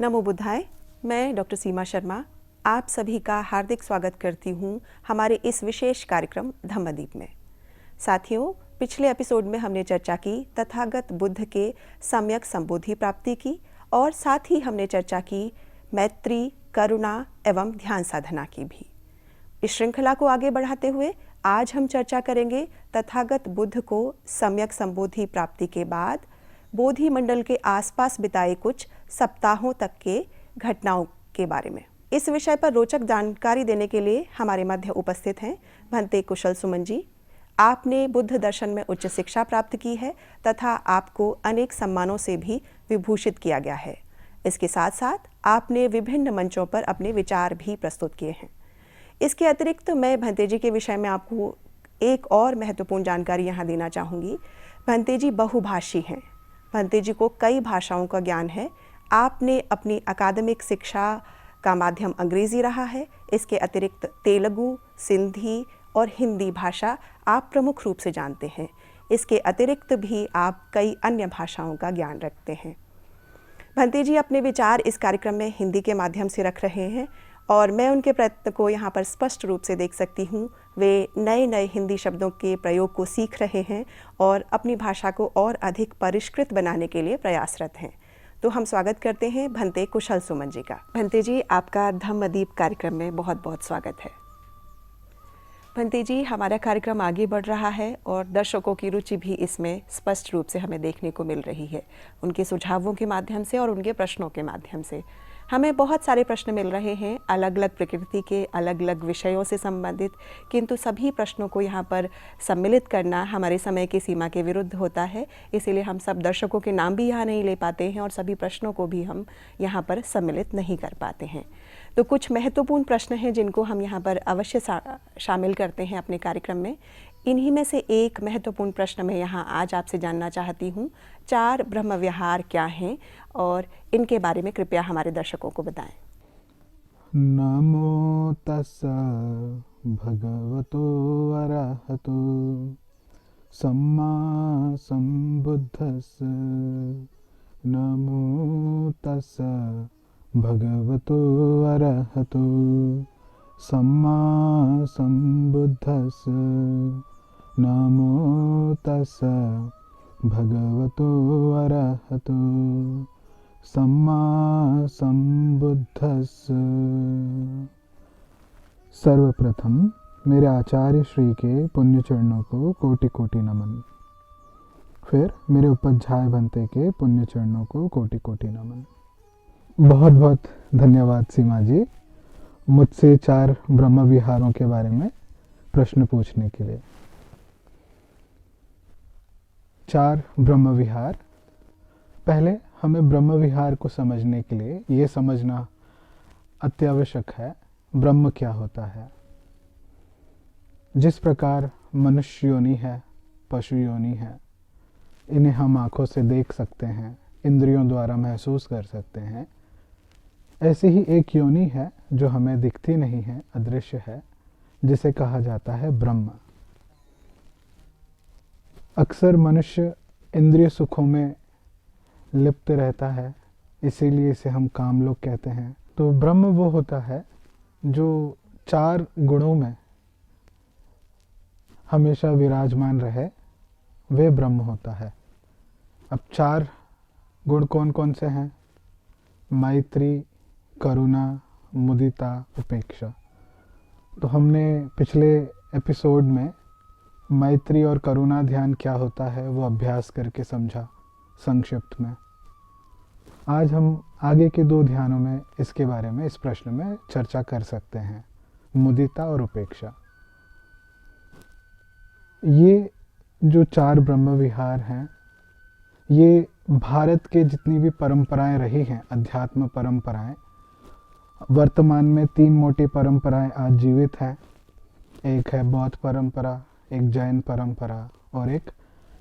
नमो बुद्धाय। मैं डॉक्टर सीमा शर्मा आप सभी का हार्दिक स्वागत करती हूँ हमारे इस विशेष कार्यक्रम धम्मदीप में। साथियों, पिछले एपिसोड में हमने चर्चा की तथागत बुद्ध के सम्यक संबोधि प्राप्ति की और साथ ही हमने चर्चा की मैत्री, करुणा एवं ध्यान साधना की भी। इस श्रृंखला को आगे बढ़ाते हुए आज हम चर्चा करेंगे तथागत बुद्ध को सम्यक संबोधि प्राप्ति के बाद बोधि मंडल के आसपास बिताए कुछ सप्ताहों तक के घटनाओं के बारे में। इस विषय पर रोचक जानकारी देने के लिए हमारे मध्य उपस्थित हैं भंते कुशल सुमन जी। आपने बुद्ध दर्शन में उच्च शिक्षा प्राप्त की है तथा आपको अनेक सम्मानों से भी विभूषित किया गया है। इसके साथ साथ आपने विभिन्न मंचों पर अपने विचार भी प्रस्तुत किए हैं। इसके अतिरिक्त मैं भंते जी के विषय में आपको एक और महत्वपूर्ण जानकारी यहाँ देना चाहूँगी। भंते जी बहुभाषी हैं। भंते जी को कई भाषाओं का ज्ञान है। आपने अपनी अकादमिक शिक्षा का माध्यम अंग्रेजी रहा है। इसके अतिरिक्त तेलुगु, सिंधी और हिंदी भाषा आप प्रमुख रूप से जानते हैं। इसके अतिरिक्त भी आप कई अन्य भाषाओं का ज्ञान रखते हैं। भंते जी अपने विचार इस कार्यक्रम में हिंदी के माध्यम से रख रहे हैं और मैं उनके प्रयत्न को यहाँ पर स्पष्ट रूप से देख सकती हूँ। वे नए नए हिंदी शब्दों के प्रयोग को सीख रहे हैं और अपनी भाषा को और अधिक परिष्कृत बनाने के लिए प्रयासरत हैं। तो हम स्वागत करते हैं भंते कुशल सुमन जी का। भंते जी, आपका धम्मदीप कार्यक्रम में बहुत बहुत स्वागत है। भंते जी, हमारा कार्यक्रम आगे बढ़ रहा है और दर्शकों की रुचि भी इसमें स्पष्ट रूप से हमें देखने को मिल रही है, उनके सुझावों के माध्यम से और उनके प्रश्नों के माध्यम से। हमें बहुत सारे प्रश्न मिल रहे हैं अलग अलग प्रकृति के, अलग अलग विषयों से संबंधित, किंतु सभी प्रश्नों को यहाँ पर सम्मिलित करना हमारे समय की सीमा के विरुद्ध होता है। इसीलिए हम सब दर्शकों के नाम भी यहाँ नहीं ले पाते हैं और सभी प्रश्नों को भी हम यहाँ पर सम्मिलित नहीं कर पाते हैं। तो कुछ महत्वपूर्ण प्रश्न हैं जिनको हम यहाँ पर अवश्य शामिल करते हैं अपने कार्यक्रम में। इन्हीं में से एक महत्वपूर्ण प्रश्न मैं यहाँ आज आपसे जानना चाहती हूँ। 4 ब्रह्म विहार क्या हैं और इनके बारे में कृपया हमारे दर्शकों को बताएं। नमो तस्स भगवतो अरहतो सम्मा संबुद्धस्स। नमो तस्स भगवतो अरहतो सम्मा संबुद्धस्स। नमो तस्स भगवतो अरहतो सम्मा संबुद्धस्स। सर्वप्रथम मेरे आचार्य श्री के पुण्य चरणों को कोटि कोटि नमन। फिर मेरे उपाध्याय भंते के पुण्य चरणों को कोटि कोटि नमन। बहुत बहुत धन्यवाद सीमा जी, मुझसे 4 ब्रह्म विहारों के बारे में प्रश्न पूछने के लिए। 4 ब्रह्म विहार। पहले हमें ब्रह्म विहार को समझने के लिए ये समझना अत्यावश्यक है ब्रह्म क्या होता है। जिस प्रकार मनुष्य योनि है, पशु योनि है, इन्हें हम आँखों से देख सकते हैं, इंद्रियों द्वारा महसूस कर सकते हैं, ऐसी ही एक योनि है जो हमें दिखती नहीं है, अदृश्य है, जिसे कहा जाता है ब्रह्म। अक्सर मनुष्य इंद्रिय सुखों में लिप्त रहता है, इसीलिए इसे हम काम लोग कहते हैं। तो ब्रह्म वो होता है जो 4 गुणों में हमेशा विराजमान रहे, वे ब्रह्म होता है। अब 4 गुण कौन कौन से हैं? मैत्री, करुणा, मुदिता, उपेक्षा। तो हमने पिछले एपिसोड में मैत्री और करुणा ध्यान क्या होता है वो अभ्यास करके समझा संक्षिप्त में। आज हम आगे के 2 ध्यानों में इसके बारे में, इस प्रश्न में चर्चा कर सकते हैं, मुदिता और उपेक्षा। ये जो 4 ब्रह्म विहार हैं, ये भारत के जितनी भी परंपराएं रही हैं, अध्यात्म परंपराएं, वर्तमान में 3 मोटी परंपराएं आज जीवित हैं। एक है बौद्ध परंपरा, एक जैन परंपरा और एक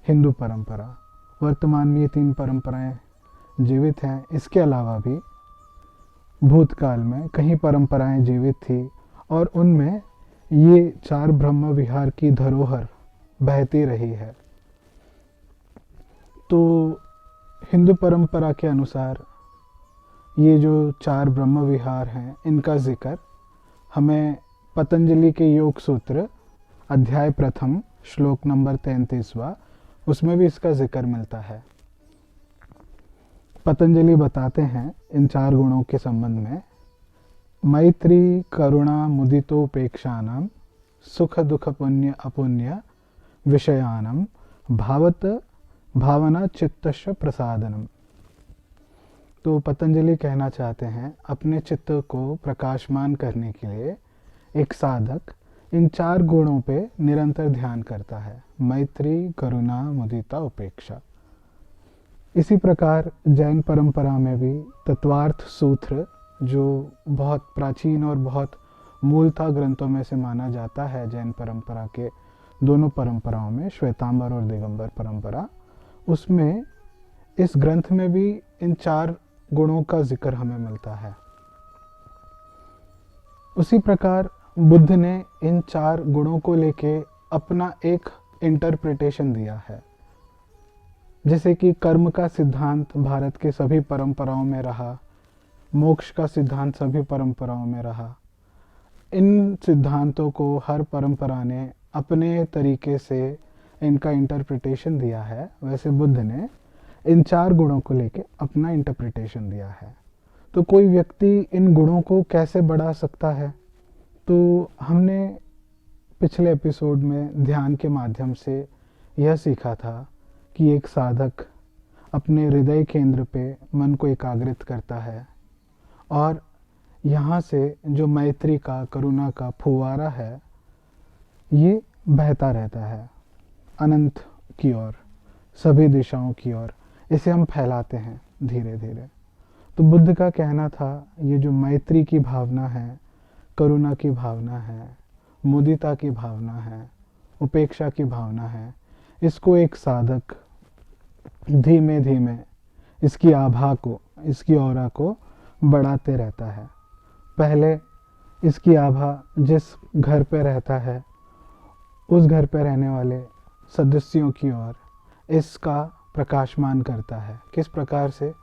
हिंदू परंपरा। वर्तमान में ये 3 परंपराएं जीवित हैं। इसके अलावा भी भूतकाल में कई परंपराएं जीवित थी और उनमें ये 4 ब्रह्म विहार की धरोहर बहती रही है। तो हिंदू परंपरा के अनुसार ये जो 4 ब्रह्म विहार हैं इनका जिक्र हमें पतंजलि के योग सूत्र अध्याय प्रथम श्लोक नंबर 33वां उसमें भी इसका जिक्र मिलता है। पतंजलि बताते हैं इन 4 गुणों के संबंध में, मैत्री करुणा मुदितोपेक्षानां सुख दुख पुण्य अपुण्य विषयानां भावत भावना चित्तस्य प्रसादनम। तो पतंजलि कहना चाहते हैं अपने चित्त को प्रकाशमान करने के लिए एक साधक इन 4 गुणों पे निरंतर ध्यान करता है, मैत्री करुणा मुदिता उपेक्षा। इसी प्रकार जैन परंपरा में भी तत्वार्थ सूत्र, जो बहुत प्राचीन और बहुत मूलतः ग्रंथों में से माना जाता है, जैन परंपरा के दोनों परंपराओं में, श्वेतांबर और दिगंबर परंपरा, उसमें इस ग्रंथ में भी इन 4 गुणों का जिक्र हमें मिलता है। उसी प्रकार बुद्ध ने इन 4 गुणों को लेके अपना एक इंटरप्रिटेशन दिया है। जैसे कि कर्म का सिद्धांत भारत के सभी परंपराओं में रहा, मोक्ष का सिद्धांत सभी परंपराओं में रहा। इन सिद्धांतों को हर परंपरा ने अपने तरीके से इनका इंटरप्रिटेशन दिया है, वैसे बुद्ध ने इन 4 गुणों को लेके अपना इंटरप्रिटेशन दिया है। तो कोई व्यक्ति इन गुणों को कैसे बढ़ा सकता है? तो हमने पिछले एपिसोड में ध्यान के माध्यम से यह सीखा था कि एक साधक अपने हृदय केंद्र पे मन को एकाग्रित करता है और यहाँ से जो मैत्री का, करुणा का फुवारा है, ये बहता रहता है अनंत की ओर, सभी दिशाओं की ओर। इसे हम फैलाते हैं धीरे धीरे। तो बुद्ध का कहना था ये जो मैत्री की भावना है, करुणा की भावना है, मुदिता की भावना है, उपेक्षा की भावना है, इसको एक साधक धीमे धीमे इसकी आभा को, इसकी ऑरा को बढ़ाते रहता है। पहले इसकी आभा जिस घर पे रहता है उस घर पे रहने वाले सदस्यों की ओर इसका प्रकाशमान करता है। किस प्रकार से?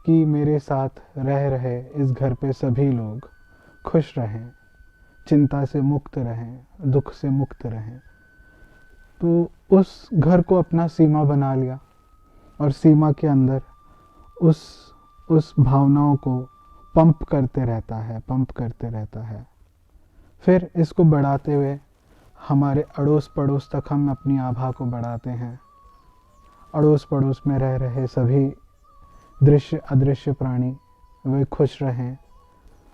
कि मेरे साथ रह रहे इस घर पे सभी लोग खुश रहें, चिंता से मुक्त रहें, दुख से मुक्त रहें। तो उस घर को अपना सीमा बना लिया और सीमा के अंदर उस भावनाओं को पंप करते रहता है। फिर इसको बढ़ाते हुए हमारे अड़ोस पड़ोस तक हम अपनी आभा को बढ़ाते हैं। अड़ोस पड़ोस में रह रहे सभी दृश्य अदृश्य प्राणी वे खुश रहें,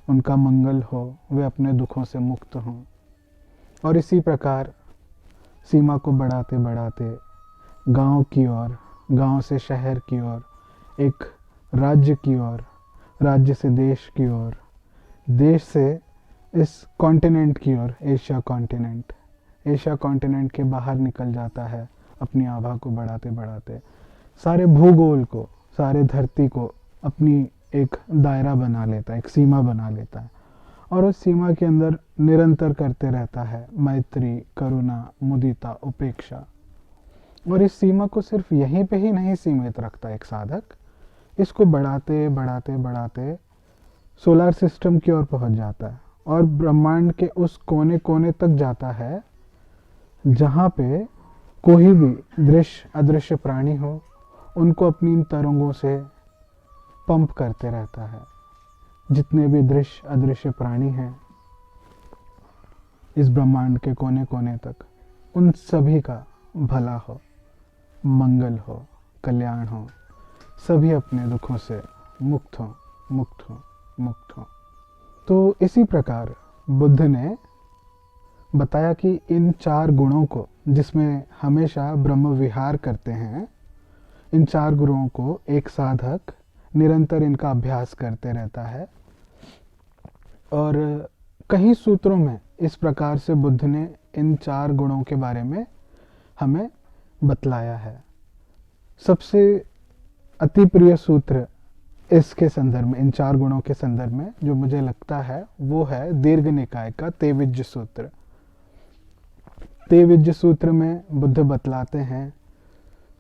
उनका मंगल हो, वे अपने दुखों से मुक्त हों। और इसी प्रकार सीमा को बढ़ाते बढ़ाते गांव की ओर, गांव से शहर की ओर, एक राज्य की ओर, राज्य से देश की ओर, देश से इस कॉन्टिनेंट की ओर, एशिया कॉन्टिनेंट के बाहर निकल जाता है अपनी आभा को बढ़ाते बढ़ाते। सारे भूगोल को, सारे धरती को अपनी एक दायरा बना लेता है, एक सीमा बना लेता है और उस सीमा के अंदर निरंतर करते रहता है मैत्री, करुणा, मुदिता, उपेक्षा। और इस सीमा को सिर्फ यहीं पे ही नहीं सीमित रखता एक साधक, इसको बढ़ाते बढ़ाते बढ़ाते सोलर सिस्टम की ओर पहुंच जाता है और ब्रह्मांड के उस कोने कोने तक जाता है जहाँ पे कोई भी दृश्य अदृश्य प्राणी हो, उनको अपनी इन तरंगों से पंप करते रहता है। जितने भी दृश्य अदृश्य प्राणी हैं इस ब्रह्मांड के कोने कोने तक, उन सभी का भला हो, मंगल हो, कल्याण हो, सभी अपने दुखों से मुक्त हो। तो इसी प्रकार बुद्ध ने बताया कि इन 4 गुणों को, जिसमें हमेशा ब्रह्म विहार करते हैं, इन 4 गुणों को एक साधक निरंतर इनका अभ्यास करते रहता है। और कई सूत्रों में इस प्रकार से बुद्ध ने इन 4 गुणों के बारे में हमें बतलाया है। सबसे अति प्रिय सूत्र इसके संदर्भ में, इन 4 गुणों के संदर्भ में जो मुझे लगता है वो है दीर्घ निकाय का तेविज्य सूत्र। तेविज्य सूत्र में बुद्ध बतलाते हैं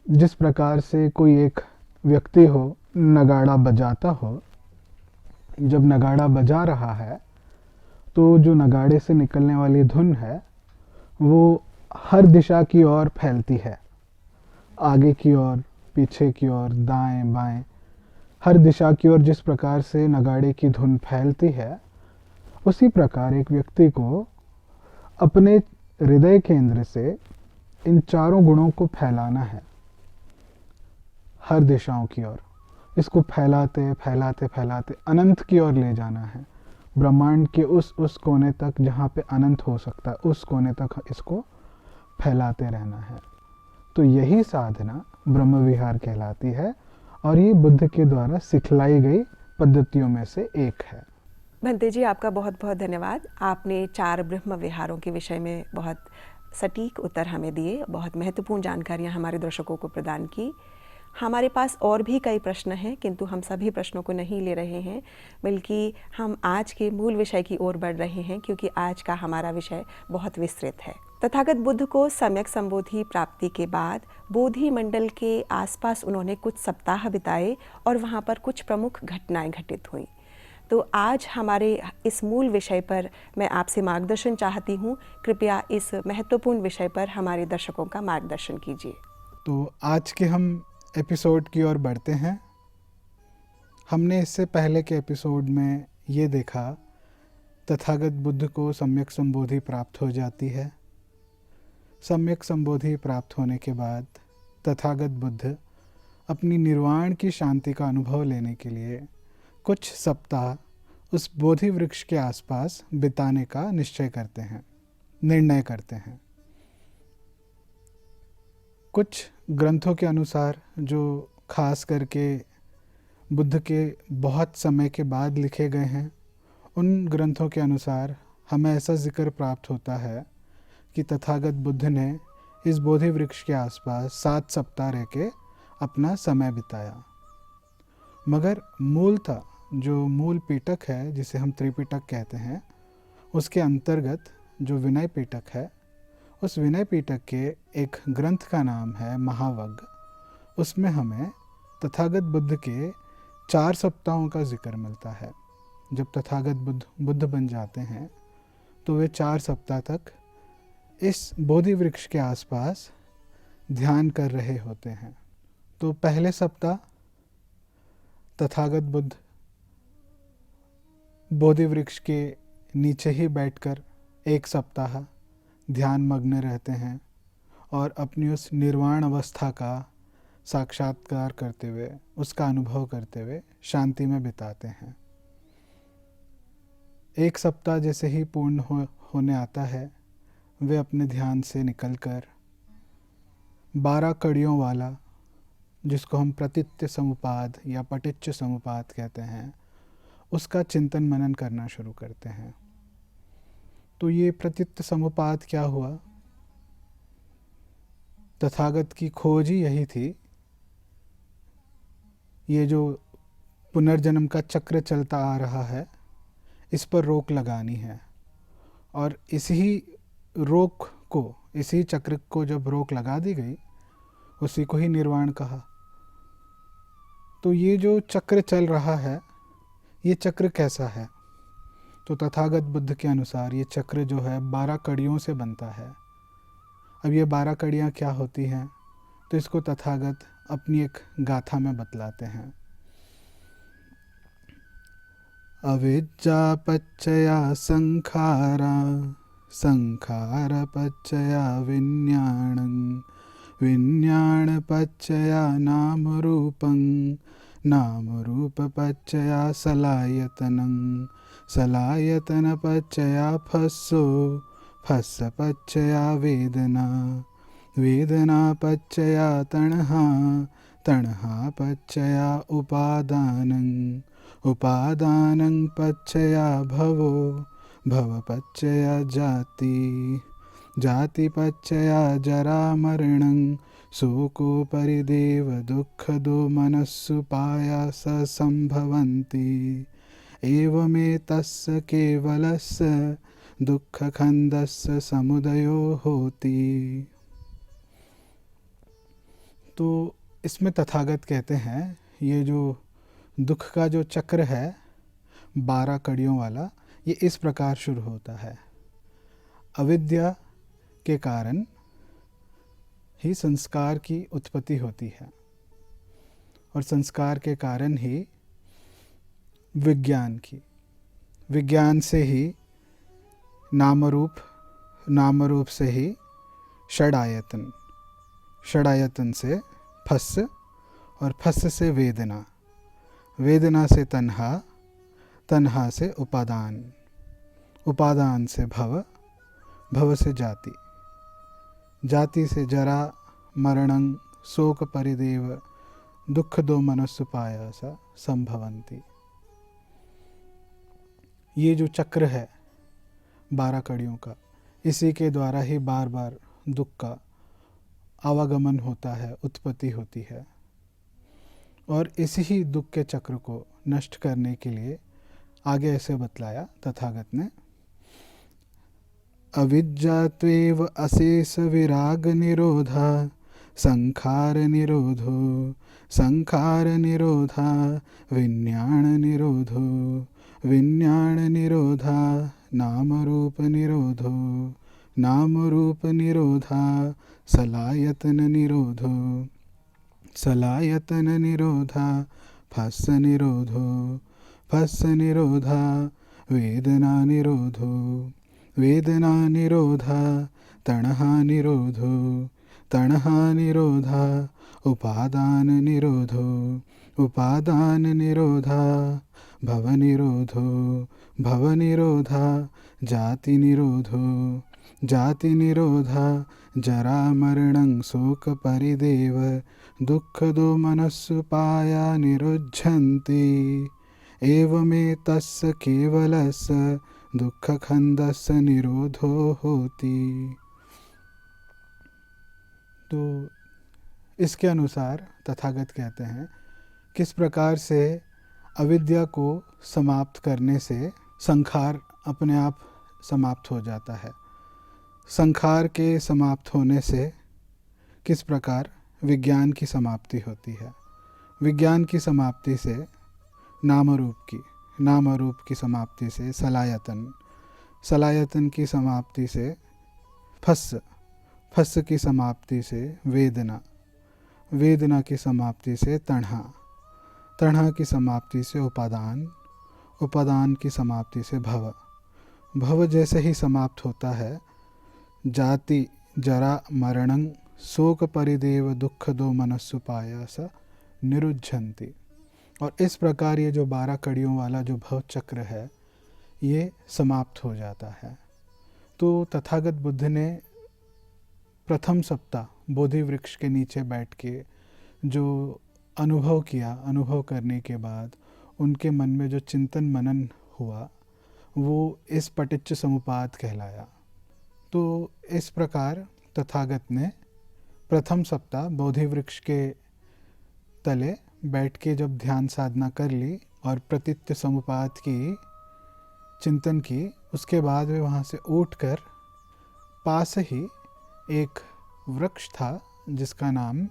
जिस प्रकार से कोई एक व्यक्ति हो, नगाड़ा बजाता हो, जब नगाड़ा बजा रहा है तो जो नगाड़े से निकलने वाली धुन है वो हर दिशा की ओर फैलती है, आगे की ओर, पीछे की ओर, दाएं बाएं, हर दिशा की ओर। जिस प्रकार से नगाड़े की धुन फैलती है, उसी प्रकार एक व्यक्ति को अपने हृदय केंद्र से इन चारों गुणों को फैलाना है हर दिशाओं की ओर। इसको फैलाते फैलाते फैलाते अनंत की ओर ले जाना है, ब्रह्मांड के उस कोने तक जहाँ पे अनंत हो सकता है, उस कोने तक इसको फैलाते रहना है। तो यही साधना ब्रह्म विहार कहलाती है और ये बुद्ध के द्वारा सिखलाई गई पद्धतियों में से एक है। भंते जी, आपका बहुत बहुत धन्यवाद। आपने 4 ब्रह्म विहारों के विषय में बहुत सटीक उत्तर हमें दिए, बहुत महत्वपूर्ण जानकारियां हमारे दर्शकों को प्रदान की। हमारे पास और भी कई प्रश्न हैं, किंतु हम सभी प्रश्नों को नहीं ले रहे हैं, बल्कि हम आज के मूल विषय की ओर बढ़ रहे हैं, क्योंकि आज का हमारा विषय बहुत विस्तृत है। तथागत बुद्ध को सम्यक संबोधि प्राप्ति के बाद बोधि मंडल के आसपास उन्होंने कुछ सप्ताह बिताए और वहाँ पर कुछ प्रमुख घटनाएं घटित हुईं। तो आज हमारे इस मूल विषय पर मैं आपसे मार्गदर्शन चाहती हूँ। कृपया इस महत्वपूर्ण विषय पर हमारे दर्शकों का मार्गदर्शन कीजिए। तो आज के हम एपिसोड की ओर बढ़ते हैं। हमने इससे पहले के एपिसोड में ये देखा, तथागत बुद्ध को सम्यक संबोधि प्राप्त हो जाती है। सम्यक संबोधि प्राप्त होने के बाद तथागत बुद्ध अपनी निर्वाण की शांति का अनुभव लेने के लिए कुछ सप्ताह उस बोधि वृक्ष के आसपास बिताने का निर्णय करते हैं। कुछ ग्रंथों के अनुसार, जो खास करके बुद्ध के बहुत समय के बाद लिखे गए हैं, उन ग्रंथों के अनुसार हमें ऐसा जिक्र प्राप्त होता है कि तथागत बुद्ध ने इस बोधि वृक्ष के आसपास 7 सप्ताह रह के अपना समय बिताया। मगर मूलतः जो मूल पिटक है, जिसे हम त्रिपिटक कहते हैं, उसके अंतर्गत जो विनय पिटक है, उस विनय पिटक के एक ग्रंथ का नाम है महावग्ग। उसमें हमें तथागत बुद्ध के 4 सप्ताहों का जिक्र मिलता है। जब तथागत बुद्ध बन जाते हैं तो वे 4 सप्ताह तक इस बोधि वृक्ष के आसपास ध्यान कर रहे होते हैं। तो पहले सप्ताह तथागत बुद्ध बोधि वृक्ष के नीचे ही बैठकर 1 सप्ताह ध्यान मग्न रहते हैं और अपनी उस निर्वाण अवस्था का साक्षात्कार करते हुए, उसका अनुभव करते हुए शांति में बिताते हैं। 1 सप्ताह जैसे ही पूर्ण होने आता है, वे अपने ध्यान से निकलकर 12 कड़ियों वाला, जिसको हम प्रतित्य समुपाद या पटिच्च समुपाद कहते हैं, उसका चिंतन मनन करना शुरू करते हैं। तो ये प्रतित्य समुपाद क्या हुआ? तथागत की खोज ही यही थी, ये जो पुनर्जन्म का चक्र चलता आ रहा है, इस पर रोक लगानी है। और इसी चक्र को जब रोक लगा दी गई, उसी को ही निर्वाण कहा। तो ये जो चक्र चल रहा है, ये चक्र कैसा है? तो तथागत बुद्ध के अनुसार ये चक्र जो है 12 कड़ियों से बनता है। अब ये 12 कड़ियाँ क्या होती हैं? तो इसको तथागत अपनी एक गाथा में बतलाते हैं। अविद्या पच्चया संखारा, संखार पच्चया विज्ञानं, विज्ञान पच्चया नाम रूपं, नाम रूप पच्चया सलायतनं, सलायतन पच्चया फस्सो, फस्स पच्चया वेदना, वेदना पच्चया तणहा, तणहा पच्चया उपादानं, उपादानं पच्चया भवो, भव पच्चया जाति, जाति पच्चया जरा मरणं, शोको परिदेव दुःखदो मनस्सुपायास संभवन्ति, एवमेतस्य केवलस्य दुःखखण्डस्य समुदयो होति। तो इसमें तथागत कहते हैं, ये जो दुख का जो चक्र है, 12 कड़ियों वाला, ये इस प्रकार शुरू होता है। अविद्या के कारण ही संस्कार की उत्पत्ति होती है और संस्कार के कारण ही विज्ञान की, विज्ञान से ही नामरूप, नामरूप से ही षडायतन, षडायतन से फस और फस से वेदना, वेदना से तन्हा, तन्हा से उपादान, उपादान से भव, भव से जाति, जाति से जरा मरणं शोक परिदेव दुख दो मनस्सुपायासा संभवंती। ये जो चक्र है 12 कड़ियों का, इसी के द्वारा ही बार बार दुख का आवागमन होता है, उत्पत्ति होती है। और इसी ही दुख के चक्र को नष्ट करने के लिए आगे ऐसे बतलाया तथागत ने, अविद्या त्वेव अशेष विराग निरोधा संखार निरोधो, संखार निरोधा विज्ञान निरोधो, विज्ञान निरोधा नाम रूप निरोधो, नाम रूप निरोधा सलायतन निरोधो, सलायतन निरोधा फस निरोधो, फस निरोधा वेदना निरोधो, वेदना निरोधा तणहा निरोधो, तणहा निरोधा उपादान निरोधो, उपादान निरोधा भव निरोधो, भव निरोधा जाति निरोधो, जाति निरोधा जरा मरणं शोक परिदेव दुख दो मनस्सुपाया निरुज्झन्ति, एवमेतस्य केवलस्य दुख खंदस्य निरोधो होति। तो इसके अनुसार तथागत कहते हैं किस प्रकार से अविद्या को समाप्त करने से संखार अपने आप समाप्त हो जाता है, संखार के समाप्त होने से किस प्रकार विज्ञान की समाप्ति होती है, विज्ञान की समाप्ति से नाम रूप की, नाम रूप की समाप्ति से सलायतन, सलायतन की समाप्ति से फस, फस की समाप्ति से वेदना, वेदना की समाप्ति से तणहा, तणहा की समाप्ति से उपादान, उपादान की समाप्ति से भव, भव जैसे ही समाप्त होता है जाति जरा मरणं शोक परिदेव दुख दो मनस्सुपायास निरुज्झन्ति। और इस प्रकार ये जो 12 कड़ियों वाला जो भव चक्र है ये समाप्त हो जाता है। तो तथागत बुद्ध ने प्रथम सप्ताह बोधि वृक्ष के नीचे बैठ के जो अनुभव किया, अनुभव करने के बाद उनके मन में जो चिंतन मनन हुआ वो इस पटिच्च समुपाद कहलाया। तो इस प्रकार तथागत ने प्रथम सप्ताह बोधि वृक्ष के तले बैठ के जब ध्यान साधना कर ली और प्रतित्य समुपाद की चिंतन की, उसके बाद वे वहाँ से उठकर पास ही एक वृक्ष था जिसका नाम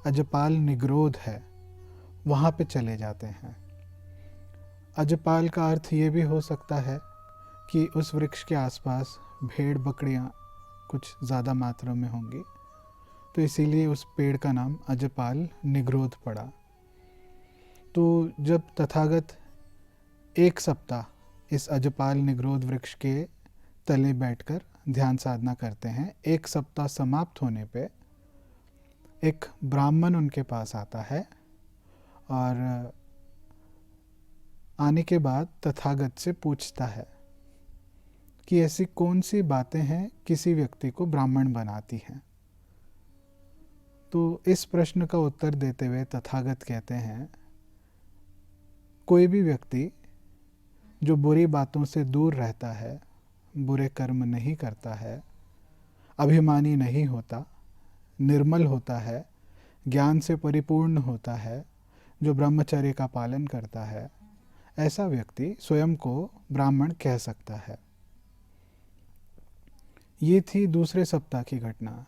अजपाल निग्रोध है, वहाँ पे चले जाते हैं। अजपाल का अर्थ ये भी हो सकता है कि उस वृक्ष के आसपास भेड़ बकरियाँ कुछ ज़्यादा मात्रा में होंगी, तो इसीलिए उस पेड़ का नाम अजपाल निग्रोध पड़ा। तो जब तथागत एक सप्ताह इस अजपाल निग्रोध वृक्ष के तले बैठकर ध्यान साधना करते हैं, एक सप्ताह समाप्त होने पे एक ब्राह्मण उनके पास आता है और आने के बाद तथागत से पूछता है कि ऐसी कौन सी बातें हैं किसी व्यक्ति को ब्राह्मण बनाती हैं। तो इस प्रश्न का उत्तर देते हुए तथागत कहते हैं, कोई भी व्यक्ति जो बुरी बातों से दूर रहता है, बुरे कर्म नहीं करता है, अभिमानी नहीं होता, निर्मल होता है, ज्ञान से परिपूर्ण होता है, जो ब्रह्मचर्य का पालन करता है, ऐसा व्यक्ति स्वयं को ब्राह्मण कह सकता है। ये थी दूसरे सप्ताह की घटना।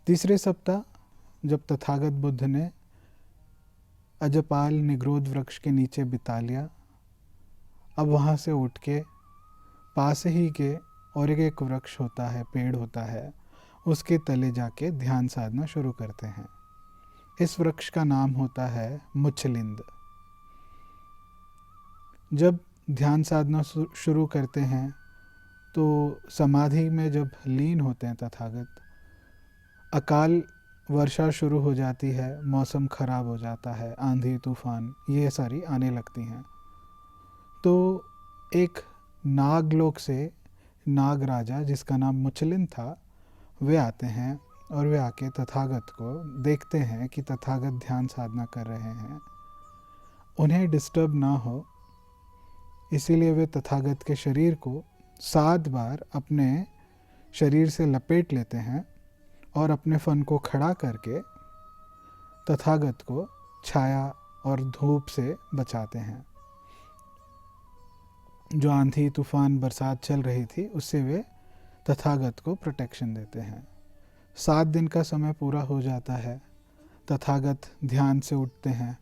तीसरे सप्ताह जब तथागत बुद्ध ने अजपाल निग्रोध वृक्ष के नीचे बिता लिया अब वहाँ से उठ के पास ही के और एक वृक्ष होता है, पेड़ होता है, उसके तले जाके ध्यान साधना शुरू करते हैं। इस वृक्ष का नाम होता है मुचलिंद। जब ध्यान साधना शुरू करते हैं तो समाधि में जब लीन होते हैं तथागत, अकाल वर्षा शुरू हो जाती है, मौसम खराब हो जाता है, आंधी तूफान ये सारी आने लगती हैं। तो एक नागलोक से नाग राजा जिसका नाम मुचलिंद था, वे आते हैं और वे आके तथागत को देखते हैं कि तथागत ध्यान साधना कर रहे हैं, उन्हें डिस्टर्ब ना हो, इसीलिए वे तथागत के शरीर को 7 बार अपने शरीर से लपेट लेते हैं और अपने फन को खड़ा करके तथागत को छाया और धूप से बचाते हैं। जो आंधी तूफान बरसात चल रही थी उससे वे तथागत को प्रोटेक्शन देते हैं। 7 दिन का समय पूरा हो जाता है, तथागत ध्यान से उठते हैं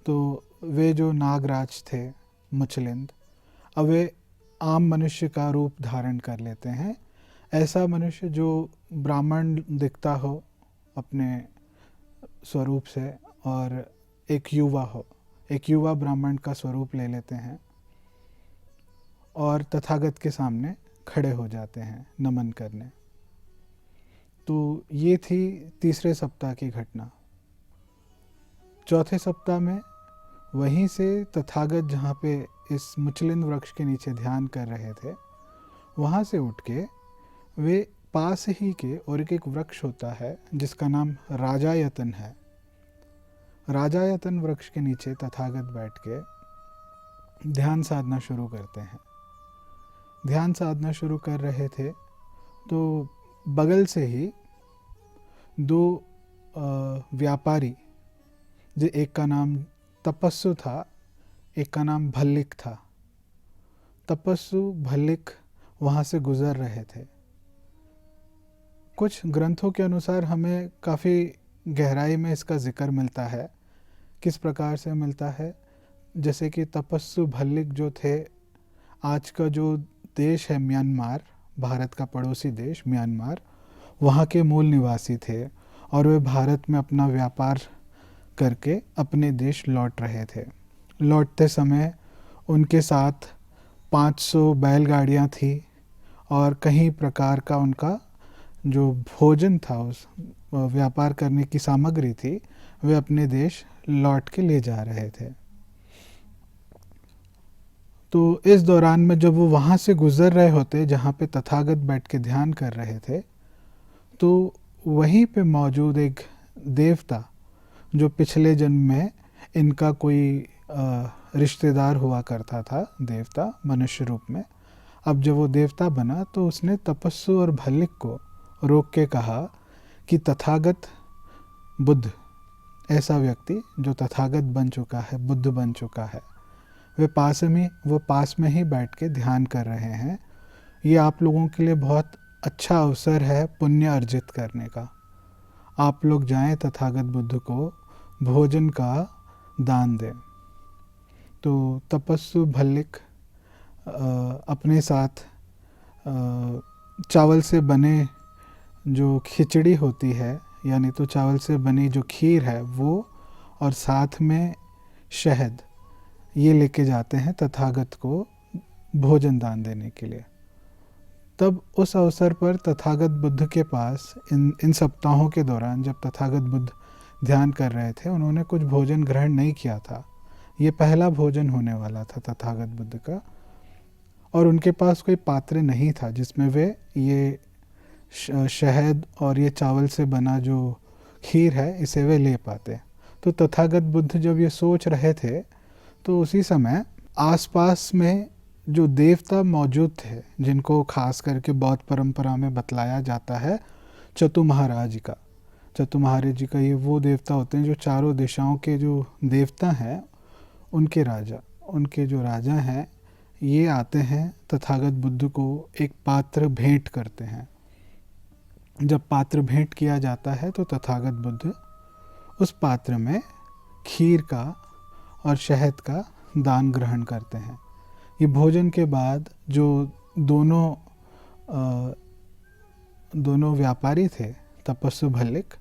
तो वे जो नागराज थे मुचलिंद, अब वे आम मनुष्य का रूप धारण कर लेते हैं। ऐसा मनुष्य जो ब्राह्मण दिखता हो अपने स्वरूप से और एक युवा हो, एक युवा ब्राह्मण का स्वरूप ले लेते हैं और तथागत के सामने खड़े हो जाते हैं नमन करने। तो ये थी तीसरे सप्ताह की घटना। चौथे सप्ताह में वहीं से तथागत जहाँ पे इस मुचलिंद वृक्ष के नीचे ध्यान कर रहे थे, वहाँ से उठ के वे पास ही के और एक वृक्ष होता है जिसका नाम राजायतन है। राजायतन वृक्ष के नीचे तथागत बैठ के ध्यान साधना शुरू करते हैं। ध्यान साधना शुरू कर रहे थे तो बगल से ही 2 व्यापारी, जो एक का नाम तपस्सु था, एक का नाम भल्लिक था। तपस्सु भल्लिक वहाँ से गुजर रहे थे। कुछ ग्रंथों के अनुसार हमें काफ़ी गहराई में इसका जिक्र मिलता है। किस प्रकार से मिलता है? जैसे कि तपस्सु भल्लिक जो थे, आज का जो देश है म्यांमार, भारत का पड़ोसी देश म्यांमार, वहाँ के मूल निवासी थे और वे भारत में अपना व्यापार करके अपने देश लौट रहे थे। लौटते समय उनके साथ 500 बैलगाड़ियाँ थी और कई प्रकार का उनका जो भोजन था, उस व्यापार करने की सामग्री थी, वे अपने देश लौट के ले जा रहे थे। तो इस दौरान में जब वो वहाँ से गुज़र रहे होते जहाँ पे तथागत बैठ के ध्यान कर रहे थे, तो वहीं पे मौजूद एक देवता, जो पिछले जन्म में इनका कोई रिश्तेदार हुआ करता था, देवता मनुष्य रूप में, अब जब वो देवता बना तो उसने तपस्सु और भल्लिक को रोक के कहा कि तथागत बुद्ध, ऐसा व्यक्ति जो तथागत बन चुका है, बुद्ध बन चुका है, वो पास में ही बैठ के ध्यान कर रहे हैं। ये आप लोगों के लिए बहुत अच्छा अवसर है पुण्य अर्जित करने का। आप लोग जाएं तथागत बुद्ध को भोजन का दान दें। तो तपस्सु भल्लिक अपने साथ चावल से बने जो खिचड़ी होती है, यानी तो चावल से बनी जो खीर है वो, और साथ में शहद, ये लेके जाते हैं तथागत को भोजन दान देने के लिए। तब उस अवसर पर तथागत बुद्ध के पास इन सप्ताहों के दौरान जब तथागत बुद्ध ध्यान कर रहे थे, उन्होंने कुछ भोजन ग्रहण नहीं किया था। ये पहला भोजन होने वाला था तथागत बुद्ध का, और उनके पास कोई पात्र नहीं था जिसमें वे ये शहद और ये चावल से बना जो खीर है इसे वे ले पाते। तो तथागत बुद्ध जब ये सोच रहे थे तो उसी समय आसपास में जो देवता मौजूद थे, जिनको खास करके बौद्ध परंपरा में बतलाया जाता है चतु महाराज का। चतु महाराज जी का ये वो देवता होते हैं जो चारों दिशाओं के जो देवता हैं उनके राजा, उनके जो राजा हैं, ये आते हैं तथागत बुद्ध को एक पात्र भेंट करते हैं। जब पात्र भेंट किया जाता है तो तथागत बुद्ध उस पात्र में खीर का और शहद का दान ग्रहण करते हैं। ये भोजन के बाद जो दोनों व्यापारी थे, तपस्वी भल्लिक,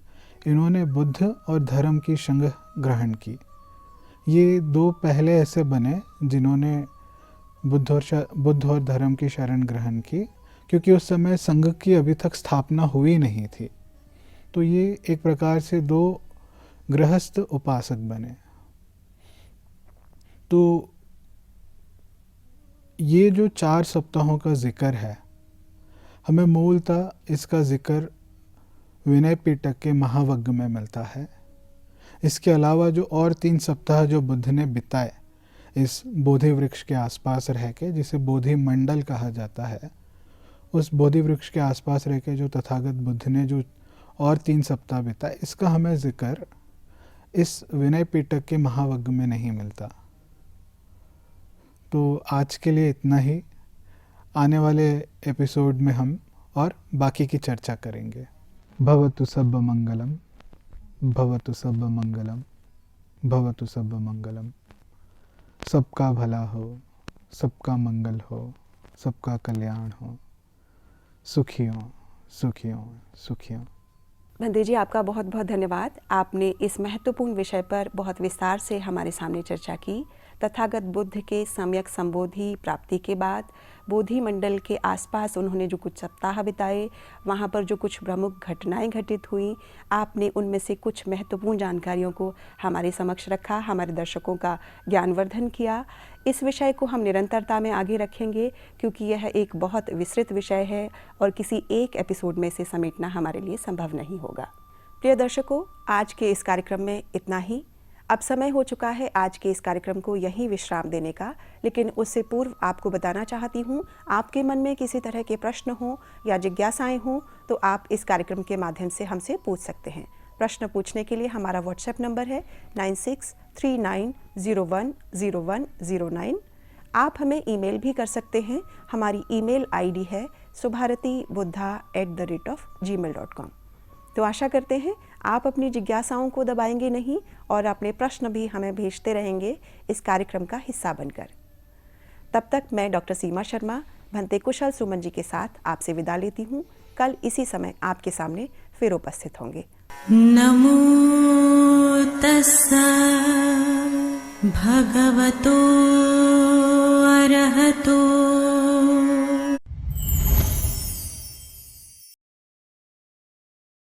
इन्होंने बुद्ध और धर्म की संग ग्रहण की। ये दो पहले ऐसे बने जिन्होंने बुद्ध और धर्म की शरण ग्रहण की, क्योंकि उस समय संघ की अभी तक स्थापना हुई नहीं थी। तो ये एक प्रकार से दो गृहस्थ उपासक बने। तो ये जो 4 सप्ताहों का जिक्र है, हमें मूलतः इसका जिक्र विनय पिटक के महावग्ग में मिलता है। इसके अलावा जो और 3 सप्ताह जो बुद्ध ने बिताए इस बोधि वृक्ष के आसपास रह के, जिसे बोधि मंडल कहा जाता है, उस बोधि वृक्ष के आसपास रह के जो तथागत बुद्ध ने जो और 3 सप्ताह बिताए, इसका हमें जिक्र इस विनय पिटक के महावग्ग में नहीं मिलता। तो आज के लिए इतना ही। आने वाले एपिसोड में हम और बाकी की चर्चा करेंगे। भवतु सब्ब मंगलम, भवतु सब्ब मंगलम, भवतु सब्ब मंगलम। सबका भला हो, सबका मंगल हो, सबका कल्याण हो। सुखियों सुखियों सुखियों। बंदे जी, आपका बहुत बहुत धन्यवाद। आपने इस महत्वपूर्ण विषय पर बहुत विस्तार से हमारे सामने चर्चा की। तथागत बुद्ध के सम्यक संबोधि प्राप्ति के बाद बोधि मंडल के आसपास उन्होंने जो कुछ सप्ताह बिताए, वहाँ पर जो कुछ प्रमुख घटनाएं घटित हुई, आपने उनमें से कुछ महत्वपूर्ण जानकारियों को हमारे समक्ष रखा, हमारे दर्शकों का ज्ञानवर्धन किया। इस विषय को हम निरंतरता में आगे रखेंगे, क्योंकि यह एक बहुत विस्तृत विषय है और किसी एक एपिसोड में से समेटना हमारे लिए संभव नहीं होगा। प्रिय दर्शकों, आज के इस कार्यक्रम में इतना ही। अब समय हो चुका है आज के इस कार्यक्रम को यहीं विश्राम देने का, लेकिन उससे पूर्व आपको बताना चाहती हूँ, आपके मन में किसी तरह के प्रश्न हो या जिज्ञासाएं हों तो आप इस कार्यक्रम के माध्यम से हमसे पूछ सकते हैं। प्रश्न पूछने के लिए हमारा व्हाट्सएप नंबर है 9639010109। आप हमें ईमेल भी कर सकते हैं। हमारी ईमेल आईडी है subharatibuddha@gmail.com। तो आशा करते हैं आप अपनी जिज्ञासाओं को दबाएंगे नहीं और अपने प्रश्न भी हमें भेजते रहेंगे इस कार्यक्रम का हिस्सा बनकर। तब तक मैं डॉक्टर सीमा शर्मा भंते कुशल सुमन जी के साथ आपसे विदा लेती हूँ। कल इसी समय आपके सामने फिर उपस्थित होंगे। नमो तस्सा भगवतो अरहतो